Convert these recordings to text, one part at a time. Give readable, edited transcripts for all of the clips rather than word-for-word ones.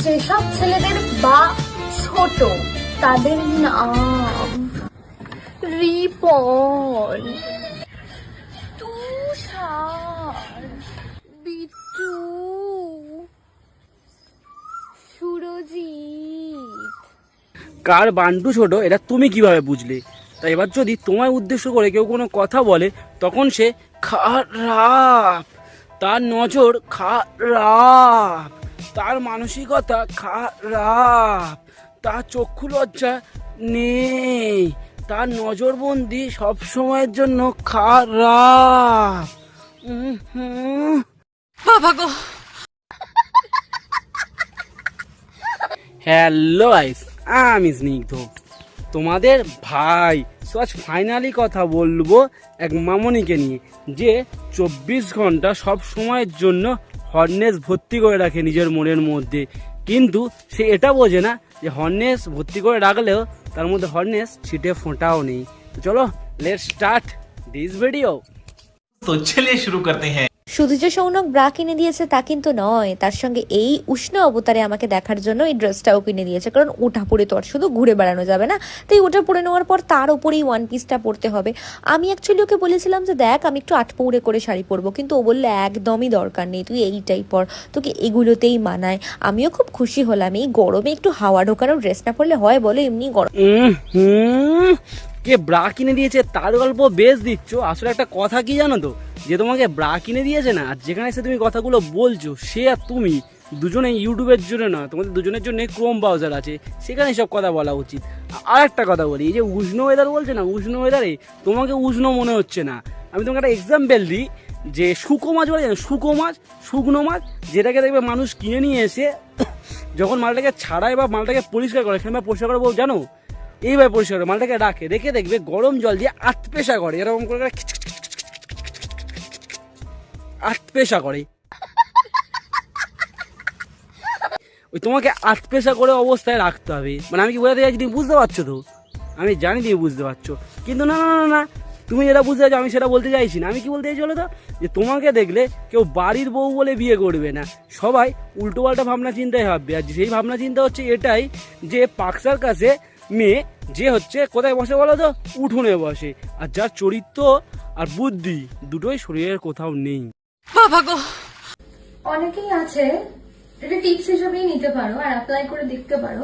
যেসব ছেলেদের বা ছোট তাদের নাম রিপন, তুষার, বিট্টু, সুরজিৎ। কার বান্টু ছোট এটা তুমি কিভাবে বুঝলে? তাই এবার যদি তোমায় উদ্দেশ্য করে কেউ কোনো কথা বলে তখন সে খারাপ, তার নজর খারাপ, তার মানসিকতা খারাপ, তার চক্ষু লজ্জা নেই, তার নজরবন্দি সবসময়ের জন্য খারাপ। বাবা গো। হ্যালো গাইস, আমি স্নিগ্ধ, তোমাদের ভাই। সো আজ ফাইনালি কথা বলবো এক মামনিকে নিয়ে, যে 24 ঘন্টা সব সময়ের জন্য হর্নেস ভর্তি করে রাখে নিজের মনের মধ্যে, কিন্তু সে এটা বোঝে না যে হর্নেস ভর্তি করে রাখলেও তার মধ্যে হর্নেস ছিটে ফোঁটাও নেই। তো চলো লেটস স্টার্ট দিস ভিডিও। तो चलिए शुरू करते हैं। শুধু যে সৌনক ব্রা কিনে দিয়েছে তা কিন্তু নয়, তার সঙ্গে এই উষ্ণ অবতারে আমাকে দেখার জন্য এই ড্রেসটাও কিনে দিয়েছে, কারণ ওটা পরে তো আর শুধু ঘুরে বেড়ানো যাবে না। তাই ওটা পরে নেওয়ার পর তার ওপরেই ওয়ান পিসটা পরতে হবে। আমি অ্যাকচুয়ালি ওকে বলেছিলাম যে দেখ আমি একটু আটপৌড়ে করে শাড়ি পরবো, কিন্তু ও বললে একদমই দরকার নেই, তুই এইটাই পর, তোকে এগুলোতেই মানায়। আমিও খুব খুশি হলাম, এই গরমে একটু হাওয়া ঢোকানো ড্রেস না পরলে হয় বলো? এমনি গরম। কে ব্রা কিনে দিয়েছে তার গল্প বেশ দিচ্ছ, আসলে একটা কথা কি জানো তো, যে তোমাকে ব্রা কিনে দিয়েছে না, আর যেখানে এসে তুমি কথাগুলো বলছো সে আর তুমি দুজনেই ইউটিউবের জন্য না, তোমাদের দুজনের জন্য ক্রোম ব্রাউজার আছে, সেখানে সব কথা বলা উচিত। আর একটা কথা বলি, এই যে উষ্ণ ওয়েদার বলছে না, উষ্ণ ওয়েদারে তোমাকে উষ্ণ মনে হচ্ছে না। আমি তোমাকে একটা এক্সাম্পল দিই, যে শুকো মাছ বলে জানো, শুকো মাছ, শুকনো মাছ, যেটাকে দেখবে মানুষ কিনে নিয়ে এসে যখন মালটাকে ছাড়ায় বা মালটাকে পরিষ্কার করে, সেখানে পরিষ্কার করে বল জানো, এইভাবে পরিষ্কার করে মালটাকে রেখে দেখবে গরম জল দিয়ে আটপেশা করে, এরকম করে আটপেশা করে। ওই তোমাকে আটপেশা করে অবস্থায় রাখতে হবে। মানে আমি কি বোঝাতে চাইছি, তুমি বুঝতে পারছো তো? আমি জানি তুমি বুঝতে পারছো, কিন্তু না না না না, তুমি যেটা বুঝতে চাইছো আমি সেটা বলতে চাইছি না। আমি কি বলতে চাইছি বলো তো, যে তোমাকে দেখলে কেউ বাড়ির বউ বলে বিয়ে করবে না, সবাই উল্টোপাল্টা ভাবনা চিন্তায় ভাববে। আর সেই ভাবনা চিন্তা হচ্ছে এটাই, যে পাকসার কাছে মেয়ে যে হচ্ছে কোথায় বসে বলো তো, উঠোনে বসে, আর যার চরিত্র আর বুদ্ধি দুটোই শরীরের কোথাও নেই। বাবা গো। অনেকেই আছে, এটা টিপস হিসেবেই নিতে পারো আর অ্যাপ্লাই করে দেখতে পারো।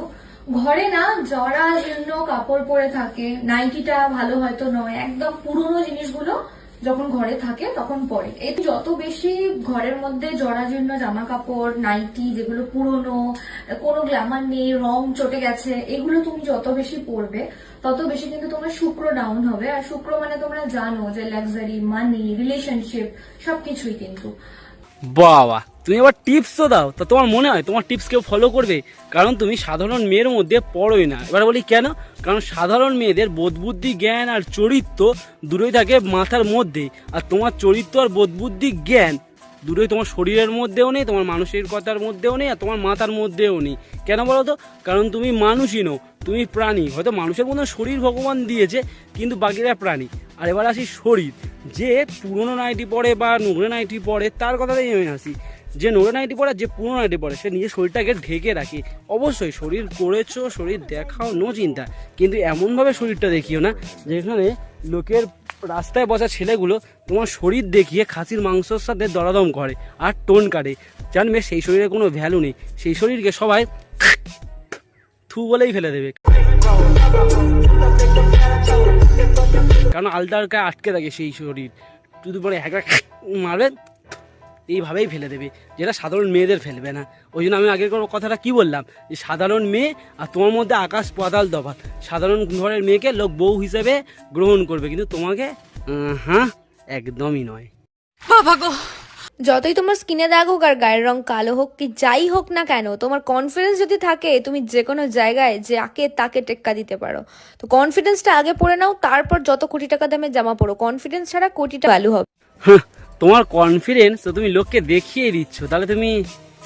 ঘরে না জরা জীর্ণ কাপড় পরে থাকে, নাইটিটা ভালো হয়তো নয়, একদম পুরনো জিনিসগুলো যখন ঘরে থাকে তখন পরে। এই যত বেশি ঘরের মধ্যে জরা জীর্ণ জামা কাপড়, নাইটি যেগুলো পুরনো, কোনো গ্ল্যামার নেই, রং চটে গেছে, এগুলো তুমি যত বেশি পরবে তত বেশি কিন্তু তোমার শুক্র ডাউন হবে। আর শুক্র মানে তোমরা জানো যে লাক্সারি, মানি, রিলেশনশিপ সবকিছুই কিন্তু। বাবা, তুমি আবার টিপস তো দাও, তা তোমার মনে হয় তোমার টিপস কেউ ফলো করবে? কারণ তুমি সাধারণ মেয়ের মধ্যে পড়োই না। এবার বলি কেন? কারণ সাধারণ মেয়েদের বোধবুদ্ধি, জ্ঞান আর চরিত্র দুটোই থাকে মাথার মধ্যে, আর তোমার চরিত্র আর বোধবুদ্ধি, জ্ঞান দুটোই তোমার শরীরের মধ্যেও নেই, তোমার মানসিকতার মধ্যেও নেই, আর তোমার মাথার মধ্যেও নেই। কেন বলো তো? কারণ তুমি মানুষই নও, তুমি প্রাণী। হয়তো মানুষের মধ্যে শরীর ভগবান দিয়েছে, কিন্তু বাকিরা প্রাণী। আর এবার আসি শরীর, যে পুরনো নাইটি পরে বা নোংরা নাইটি পরে তার কথাতেই আমি আসি। যে নোংরা নাইটি পরে, যে পুরনো নাইটি পরে, সে নিজের শরীরটাকে ঢেকে রাখে। অবশ্যই শরীর করেছো, শরীর দেখাও, নো চিন্তা, কিন্তু এমনভাবে শরীরটা দেখিও না যেখানে লোকের রাস্তায় বসা ছেলেগুলো তোমার শরীর দেখিয়ে খাসির মাংসর সাথে দরাদম করে আর টোন কাটে। জানবে সেই শরীরের কোনো ভ্যালু নেই, সেই শরীরকে সবাই থু বলেই ফেলে দেবে, কারণ আলদার গায়ে আটকে থাকে সেই শরীর। যদি পরে হ্যাঁ মারবে, এইভাবেই ফেলে দেবে, যেটা সাধারণ মেয়েদের ফেলবে না। ওই জন্য আমি আগের কথাটা কি বললাম, যে সাধারণ মেয়ে আর তোমার মধ্যে আকাশ পাতাল তফাৎ। সাধারণ ঘরের মেয়েকে লোক বউ হিসেবে গ্রহণ করবে, কিন্তু তোমাকে হ্যাঁ একদমই নয়। বাবা গো। যতই তোমার স্কিনে দাগ হোক আর গায়ের রং কালো হোক, কি যাই হোক না কেন, তোমার কনফিডেন্স যদি থাকে, তুমি যে কোনো জায়গায় যাকে তাকে টেক্কা দিতে পারো। তো কনফিডেন্সটা আগে পড়ে নাও, তারপর যত কোটি টাকা দামের জামা পরো। কনফিডেন্স ছাড়া কোটিটা ভ্যালু হবে। তোমার কনফিডেন্স তো তুমি লোককে দেখিয়ে দিচ্ছ, তাহলে তুমি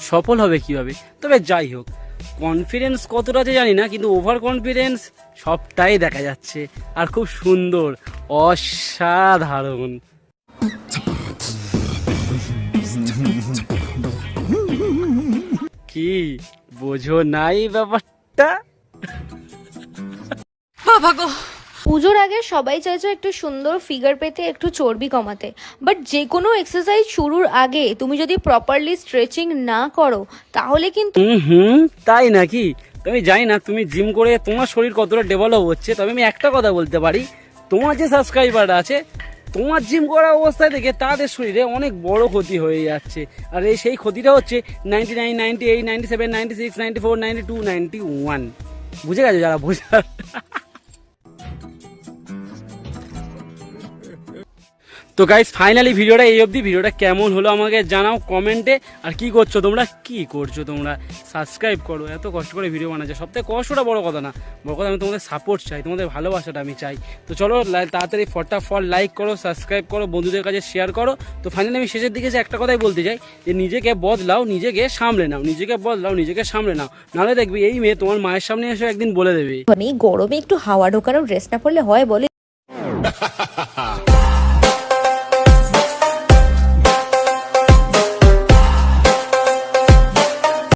সফল হবে কিভাবে? তবে যাই হোক, কনফিডেন্স কতটা আছে জানি না, কিন্তু ওভার কনফিডেন্স সবটাই দেখা যাচ্ছে, আর খুব সুন্দর, অসাধারণ। কি বোঝো নাই ব্যাপারটা? বাবা গো পুজোর আগে সবাই চাইছো একটু সুন্দর ফিগার পেতে, একটু চর্বি কমাতে, বাট যে কোনো এক্সারসাইজ শুরুর আগে তুমি যদি প্রপারলি স্ট্রেচিং না করো তাহলে কিন্তু তাই নাকি? তুমি জানি না তুমি জিম করে তোমার শরীর কতটা ডেভেলপ হচ্ছে, তবে আমি একটা কথা বলতে পারি, তোমার যে সাবস্ক্রাইবার আছে তোমার জিম করা অবস্থায় দেখে তাদের শরীরে অনেক বড় ক্ষতি হয়ে যাচ্ছে। আর এই সেই ক্ষতিটা হচ্ছে 99, 98, 97, 96, 94, 92, 91। বুঝে গেছো যারা বোঝার? তো গাইস ফাইনালি ভিডিওটা এই অবধি। ভিডিওটা কেমন হলো আমাকে জানাও কমেন্টে। আর কি করছো তোমরা সাবস্ক্রাইব করো, এত কষ্ট করে ভিডিও বানাচ্ছে। সবথেকে কষ্টটা বড় কথা না, বড় কথা আমি তোমাদের সাপোর্ট চাই, তোমাদের ভালোবাসাটা আমি চাই। তো চলো তাড়াতাড়ি ফটাফট লাইক করো, সাবস্ক্রাইব করো, বন্ধুদের কাছে শেয়ার করো। তো ফাইনালি আমি শেষের দিকে যে একটা কথাই বলতে চাই, যে নিজেকে বদলাও, নিজেকে সামলে নাও, নাহলে দেখবি এই মেয়ে তোমার মায়ের সামনে এসে একদিন বলে দেবে, আমি গরমে একটু হাওয়া ঢোকানো ড্রেস না পরলে হয় বলে?